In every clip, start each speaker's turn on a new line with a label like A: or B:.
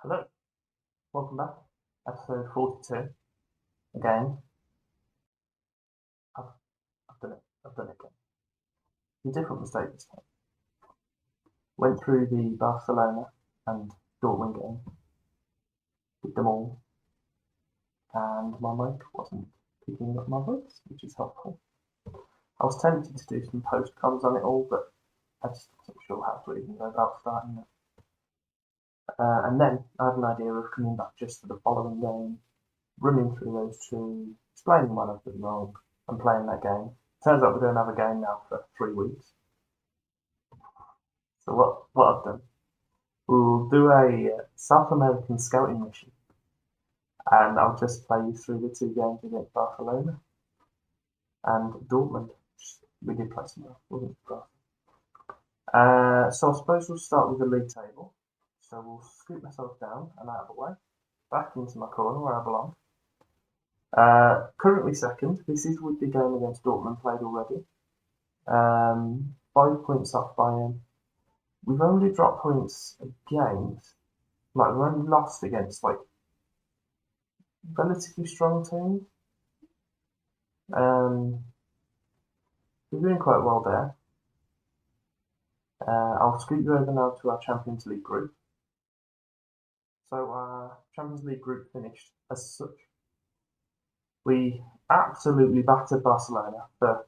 A: Hello, welcome back. Episode 42. Again, I've, I've done it. I've done it again. A different mistake this time. Went through the Barcelona and Dortmund game, did them all, and my mic wasn't picking up my voice, which is helpful. I was tempted to do some post-coms on it all, but I just wasn't sure how to even go about starting it. And then I had an idea of coming back just for the following game, running through those two, explaining what I've done wrong, and playing that game. Turns out we're going to have a game now for 3 weeks. So what I've done, we'll do a South American scouting mission, and I'll just play you through the 2 games against Barcelona and Dortmund. We did play some, wasn't it? So I suppose we'll start with the league table. So we'll scoot myself down and out of the way, back into my corner where I belong. Currently second. This is with the game against Dortmund played already. 5 points off Bayern. We've only dropped points against, we've only lost against relatively strong teams. We're doing quite well there. I'll scoot you over now to our Champions League group. So our Champions League group finished as such. We absolutely battered Barcelona for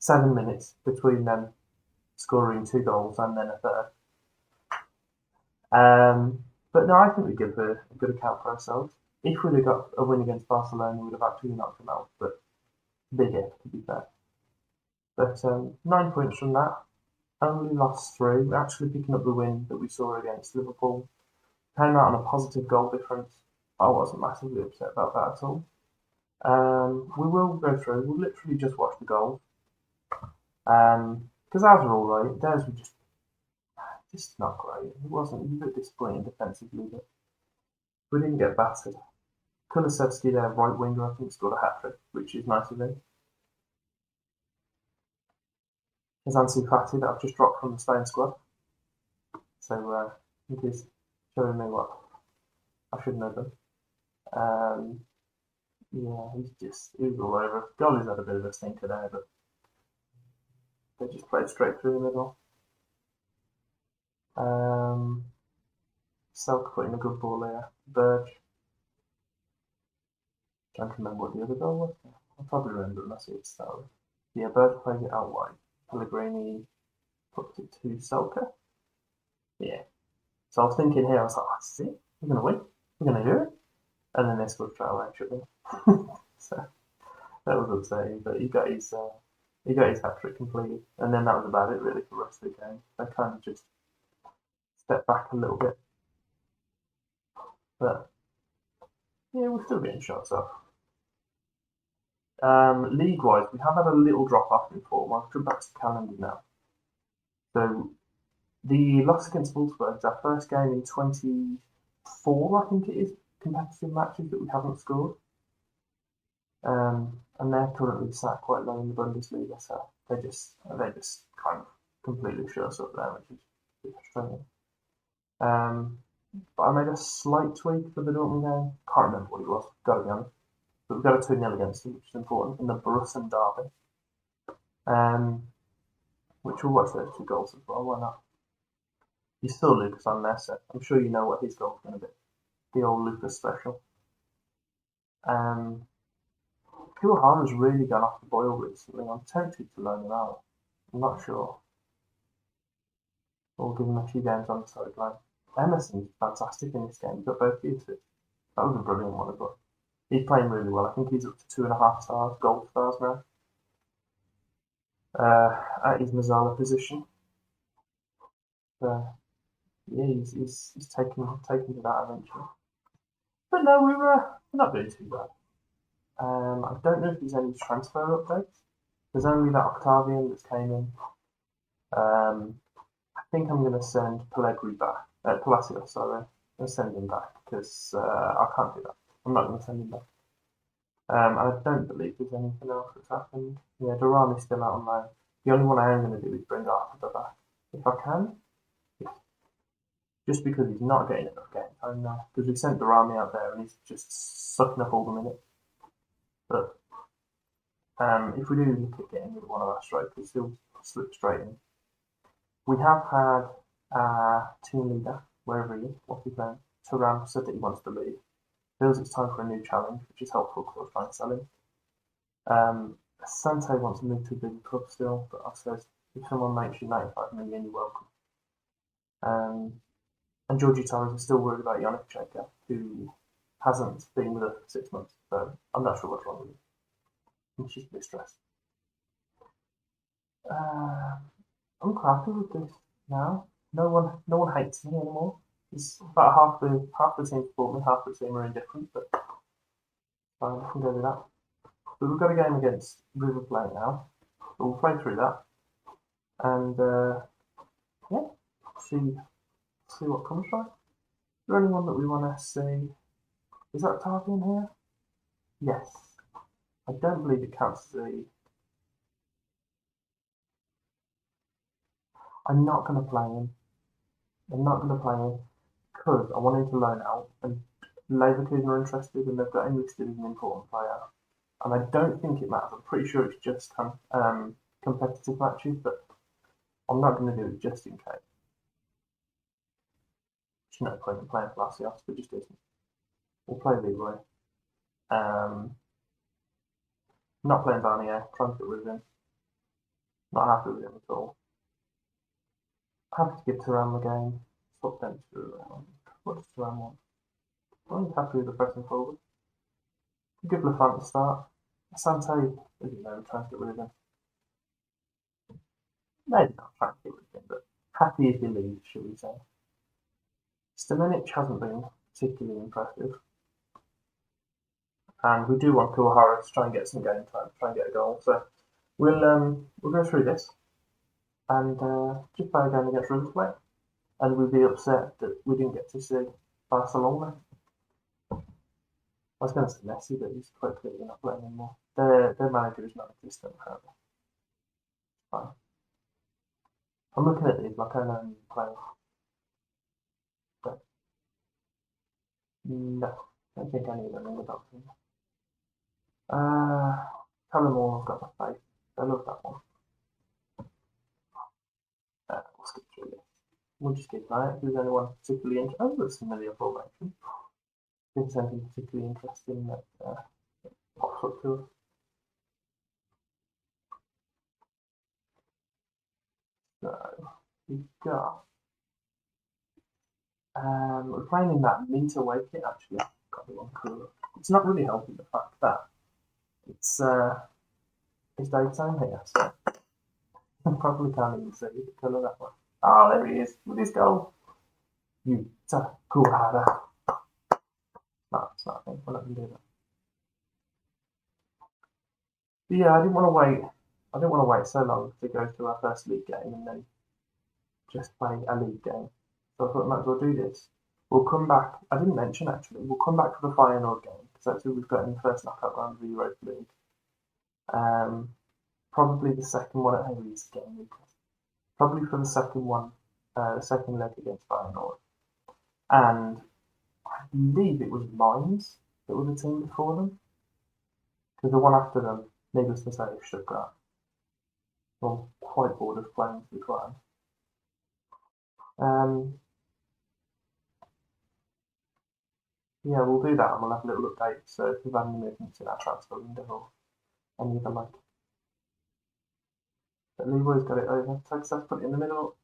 A: 7 minutes between them scoring 2 goals and then a third. But no, I think we give a good account for ourselves. If we'd have got a win against Barcelona, we'd have actually knocked them out, but big if, to be fair. But 9 points from that, only lost 3. We're actually picking up the win that we saw against Liverpool. Came out on a positive goal difference. I wasn't massively upset about that at all. We will go through, we'll literally just watch the goals. Because ours were alright, theirs were just not great. It wasn't, a bit disappointing defensively, but we didn't get battered. Kulusevski, their right winger, I think scored a hat-trick, which is nice of him. There's Ansu Fati that I've just dropped from the Spain squad. So I think he's showing me what I should know done. Yeah, he was all over. Goalie's had a bit of a stinker there, but they just played straight through the middle. Selk putting a good ball there. Berge. Can't remember what the other goal was. I'll probably remember it unless it's started. Yeah, Berge plays it out wide. Pellegrini puts it to Selka. Yeah. So I was thinking here, I was like, oh, this is it. We're going to win. We're going to do it. And then they scored straight away, actually. So that was upsetting. But he got his hat trick completed. And then that was about it, really, for the rest of the game. They kind of just stepped back a little bit. But yeah, we're still getting shots off. League-wise, we have had a little drop-off in form. I've come back to the calendar now. So the loss against Wolfsburg is our first game in 24, I think it is, competitive matches that we haven't scored. And they're currently sat quite low in the Bundesliga, so they just kind of completely shut us up there, which is frustrating. But I made a slight tweak for the Dortmund game. Can't remember what it was, gotta be honest. But we got a 2-0 against them, which is important, in the Borussen derby. Which we'll watch those 2 goals as well, why not? You still Lucas on there, so I'm sure you know what his goal's going to be. The old Lucas special. Kuwahara's really gone off the boil recently. I'm tempted to loan him out. I'm not sure. We'll give him a few games on the sideline. Emerson's fantastic in this game. He got both the assists. That was a brilliant one as well. He's playing really well. I think he's up to 2.5 stars, gold stars now. At his Mazzala position. Yeah, he's taken to that eventually. But no, we're not doing too bad. I don't know if there's any transfer updates. There's only that Octavian that's came in. I think I'm going to send Palacios, sorry. I'm going to send him back because I can't do that. I'm not going to send him back. I don't believe there's anything else that's happened. Yeah, Durrani's still out on loan. The only one I am going to do is bring Arthur back. If I can. just because he's not getting enough game time now. Because we sent Durami out there and he's just sucking up all the minutes. But if we do look at getting rid of one of our strikers, he'll slip straight in. We have had our team leader, wherever he is, what's his name, Turan, said that he wants to leave. Feels it's time for a new challenge, which is helpful because we're trying to sell him. Sante wants to move to a bigger club still, but I said if someone makes you 95 million, you're welcome. And Georgie Torres is still worried about Yannick Cheika, who hasn't been with us for 6 months, so I'm not sure what's wrong with him. He's just a bit stressed. I'm happy with this now. No one hates me anymore. It's about half the team support me, half the team are indifferent, but fine, I can go with that. But we've got a game against River Plate now. So we'll play through that. And yeah, see what comes from it. Is there anyone that we want to see? Is that Tarky in here? Yes. I don't believe it counts as a... I'm not going to play him. I'm not going to play him because I want him to loan out, and Leverkusen are interested and they've got him listed as an important player. And I don't think it matters. I'm pretty sure it's just competitive matches, but I'm not going to do it just in case. There's no point in playing Palacios, but just isn't. We'll play Leroy. Not playing Barnier, trying to get rid of him. Not happy with him at all. Happy to give Turan the game. Swap them to around. What does Turan want? I'm happy with the pressing forward. Give Lafont the start. Sante, as you know, trying to get rid of him. Maybe not trying to get rid of him, but happy if he leaves, shall we say. Stamenic hasn't been particularly impressive. And we do want Kuwahara to try and get some game time, try and get a goal. So we'll go through this and just play a game against River Plate. And we'll be upset that we didn't get to see Barcelona. I was going to say Messi, but he's quite clearly not playing anymore. Their manager is non-existent, apparently. Fine. I'm looking at these like I know him playing. But no, I don't think any of them in the top team. Tullamore, I've got my face. I love that one. We'll skip through this. We'll just keep an eye. If there's anyone particularly interested, oh, that's familiar formation. If there's anything particularly interesting that pops up to us. So we've got. We're playing in that meter weight kit actually. Got the one cooler. It's not really helping the fact that it's daytime here, so I probably can't even see the colour that one. Oh, there he is with his goal. Yuta Kuhara. No, it's not a thing. We're not going to do that. But yeah, I didn't want to wait. I didn't want to wait so long to go to our first league game and then just play a league game. So I thought I might as well do this. We'll come back. I didn't mention actually. We'll come back for the Feyenoord game because that's who we've got in the first knockout round of the Europa League. Probably the second one at Hayes game. Probably for the second one, the second leg against Feyenoord. And I believe it was Mainz that was the team before them. Because the one after them, needless to say, is Stuttgart. So I'm quite bored of playing, to be quite honest. Yeah, we'll do that and we'll have a little update. So if we've had any movements in our transfer window or any other like. But Leroy's got it over. Texas put it in the middle.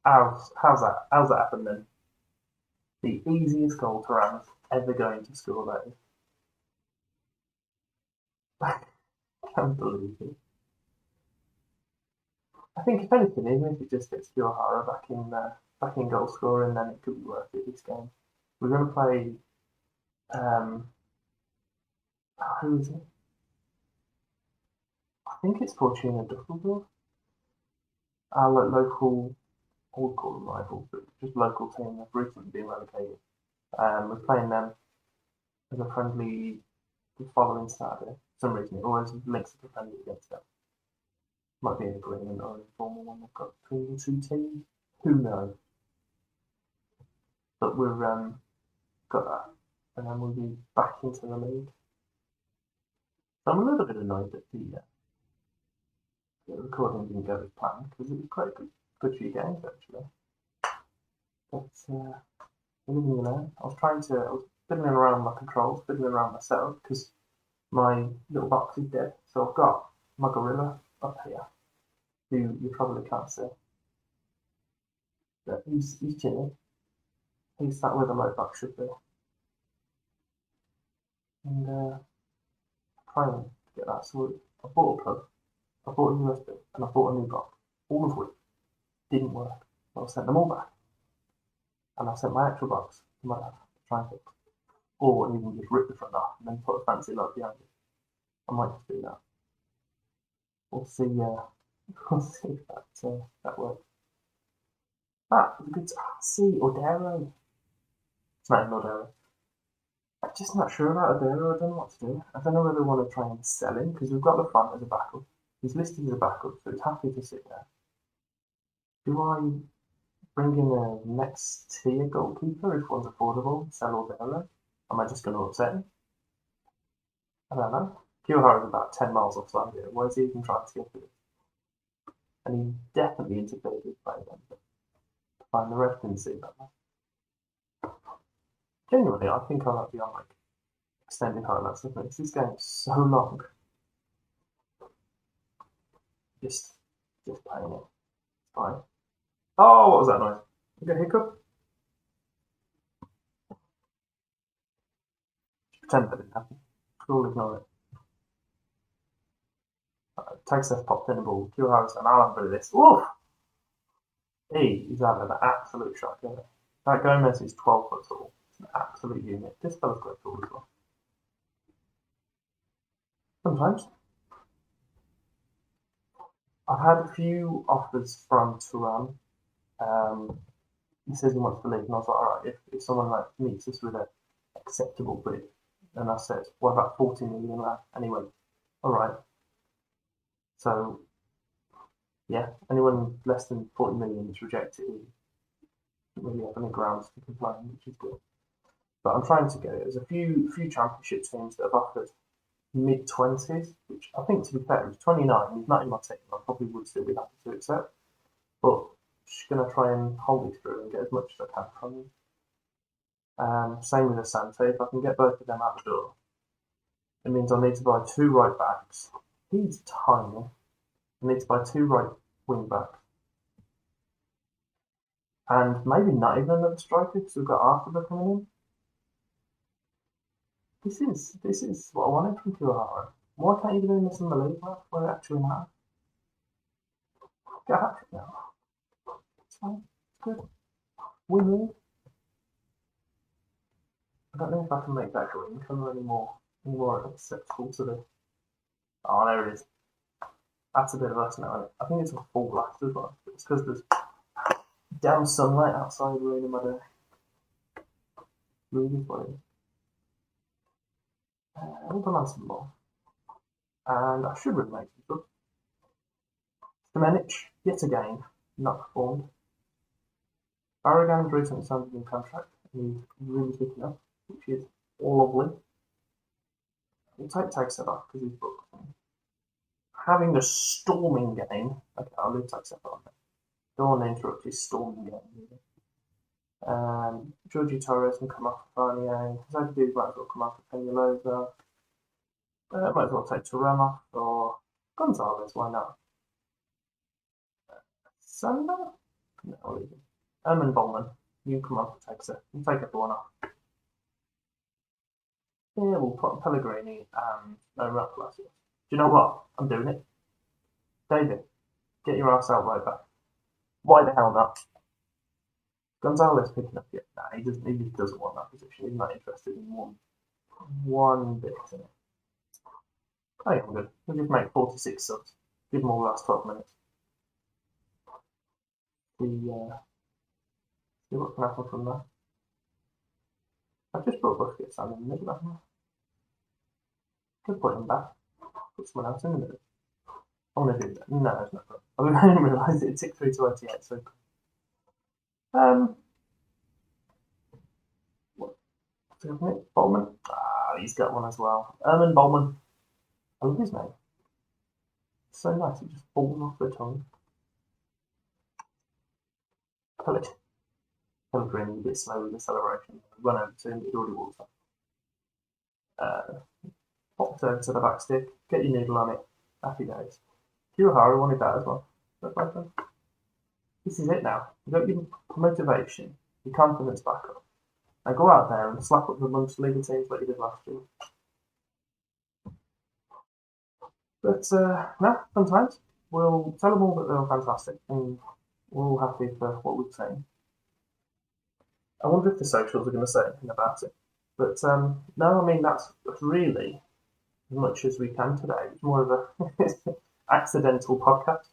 A: How's that happened then? The easiest goal Turan's ever going to score, that is. Can't believe it. I think if anything, even if it just gets Kuwahara back in goal scoring, then it could be worth it this game. We're going to play. Who is it? I think it's Fortuna Düsseldorf. Our local, I would call them rivals, but just local team. They've recently been relegated. We're playing them as a friendly the following Saturday. For some reason, it always links to the friendly against them. Might be an agreement or an informal one they've got between the two teams. Who knows? but we're got that, and then we'll be back into the league. So I'm a little bit annoyed that the recording didn't go as planned because it was quite a good few games actually. But living alone, I was fiddling around my controls, fiddling around myself because my little box is dead. So I've got my gorilla up here, who you probably can't see. But he's chilling. He's sat where the light box should be. And trying to get that sorted. I bought a plug, I bought a USB, and I bought a new box, all of which didn't work. So I sent them all back. And I sent my actual box to my dad to try and fix it. Or even just rip the front off and then put a fancy light behind it. I might just do that. We'll see. We'll see if that works. That was a good. See, Odero. It's not even Odero. I'm just not sure about Odero. I don't know what to do. I don't know whether we want to try and sell him because we've got the front as a backup. He's listed as a backup, so it's happy to sit there. Do I bring in a next tier goalkeeper if one's affordable? Sell Odero? Am I just going to upset him? I don't know. Kyohara is about 10 miles offside here. Why is he even trying to get to it? And he definitely interfered with play then. But fine, the ref didn't see that. Genuinely, I think I might be on like extended highlights of this. This game is so long. Just playing it. It's fine. Oh, what was that noise? You got a hiccup? Just pretend that didn't happen. We'll ignore it. Texas popped in a ball. Kyohara's and I'll have a bit of this. Oof! He is having an absolute shock, isn't it? That Gomez is 12 foot tall. It's an absolute unit. This fella's quite tall as well. Sometimes. I've had a few offers from Turan. He says he wants to leave, and I was like, alright, if someone like meets us with an acceptable bid, and I said, what about 40 million left? And he went, alright. So, yeah, anyone less than 40 million is rejected. We don't really have any grounds to complain, which is good. But I'm trying to get it. There's a few championship teams that have offered mid-20s, which I think, to be fair, he's 29, he's not in my team. I probably would still be happy to accept. But just going to try and hold it through and get as much as I can from him. Same with Asante. If I can get both of them out the door, it means I need to buy 2 right backs. He's tiny. I need to buy 2 right wing backs. And maybe not even another striker because we've got Arthur coming in. This is what I wanted from Kyohara. Why can't you be doing this in the league where it actually matters? Get a hat trick now. It's fine. It's good. We move. I don't know if I can make that green colour any more acceptable to the. Oh, there it is. That's a bit of us now. I think it's a full blast as well. It's because there's damn sunlight outside ruining my day. Really funny. We'll come on some more. And I should remake some stuff. Stomenic, yet again, not performed. Barragan's recently signed a new contract and he's really picking up, which is lovely. We'll take Tagset off because he's booked. Having a storming game. Okay, I'll leave Tagset on there. Don't want to interrupt his storming game. Georgie Torres can come off for Farnier. Zagadu might as well come off for Peñalosa. Might as well take Turan off or Gonzalez, why not? Sanda? No, I'll leave him. Erman Bowman, you come off for Texas. We'll take everyone off. Yeah, we'll put Pellegrini and Omar Palacios. Do you know what? I'm doing it. David, get your ass out right back. Why the hell not? Gonzalez picking up yet? Nah, he just doesn't want that position. He's not interested in one bit in it. I think I'm good. We'll just make 46 subs. Give them all the last 12 minutes. See what can happen from there. I've just brought Busquets down in the middle, haven't I? Could put him back. Put someone else in the middle. I'm going to do that. No, it's not good. I didn't realise it ticked through to 28, so. Isn't it? Bowman? Ah, he's got one as well. Erman Bowman. I love his name. It's so nice, it just falls off the tongue. Pellegrini a bit slow with the acceleration. Run over to him, it already walks up. Popped over to the back stick, get your needle on it. Happy days. Kiyohara wanted that as well. This is it now. You got your motivation, your confidence back up. Now go out there and slap up the Bundesliga teams like you did last year. But no, sometimes we'll tell them all that they were fantastic and we're all happy for what we've seen. I wonder if the socials are going to say anything about it. But no, I mean, that's really as much as we can today. It's more of a accidental podcast.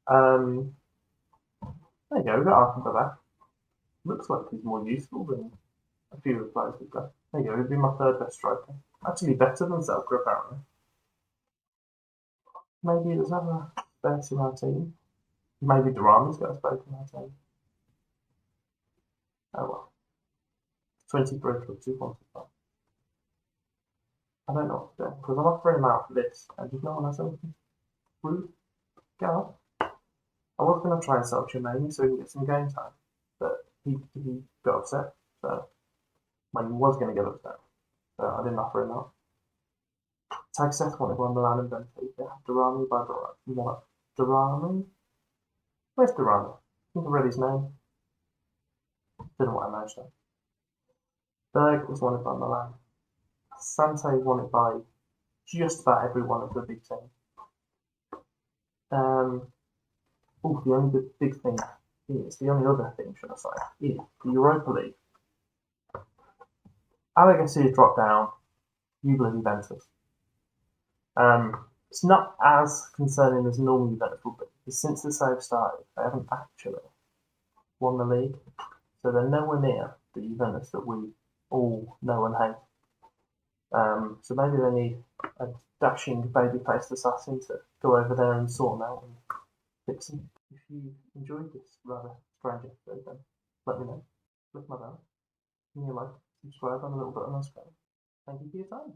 A: There you go, we've got Arthur back. Looks like he's more useful than a few of the players we've got. There you go, he'd be my third best striker. Actually better than Zelka, apparently. Maybe he does have a space in our team. Maybe Durami's got a space in our team. Oh well. 23 clubs who wanted that. I don't know what to do, because I'm offering him out for this, and if no one has anything, rude, get out. I was going to try and sell Chimene so he can get some game time, but he got upset, so he was going to get upset, so I didn't offer him out. Tag Seth wanted one Milan and Benfica. Durami by what? Durami? Where's Durami? I think I read his name. Didn't want to mention it. Berg was wanted by Milan. Sante wanted by just about every one of the big teams. The only big thing is, the only other thing, should I say, is the Europa League. Allegasi has dropped down, Jubilee Juventus. It's not as concerning as normal Juventus would be, because since the save started, they haven't actually won the league. So they're nowhere near the Juventus that we all know and hate. So maybe they need a dashing baby-faced assassin to go over there and sort them out and fix them. If you enjoyed this rather strange episode, then let me know. Click my bell, give me a like, subscribe, and a little bit on our screen. Thank you for your time.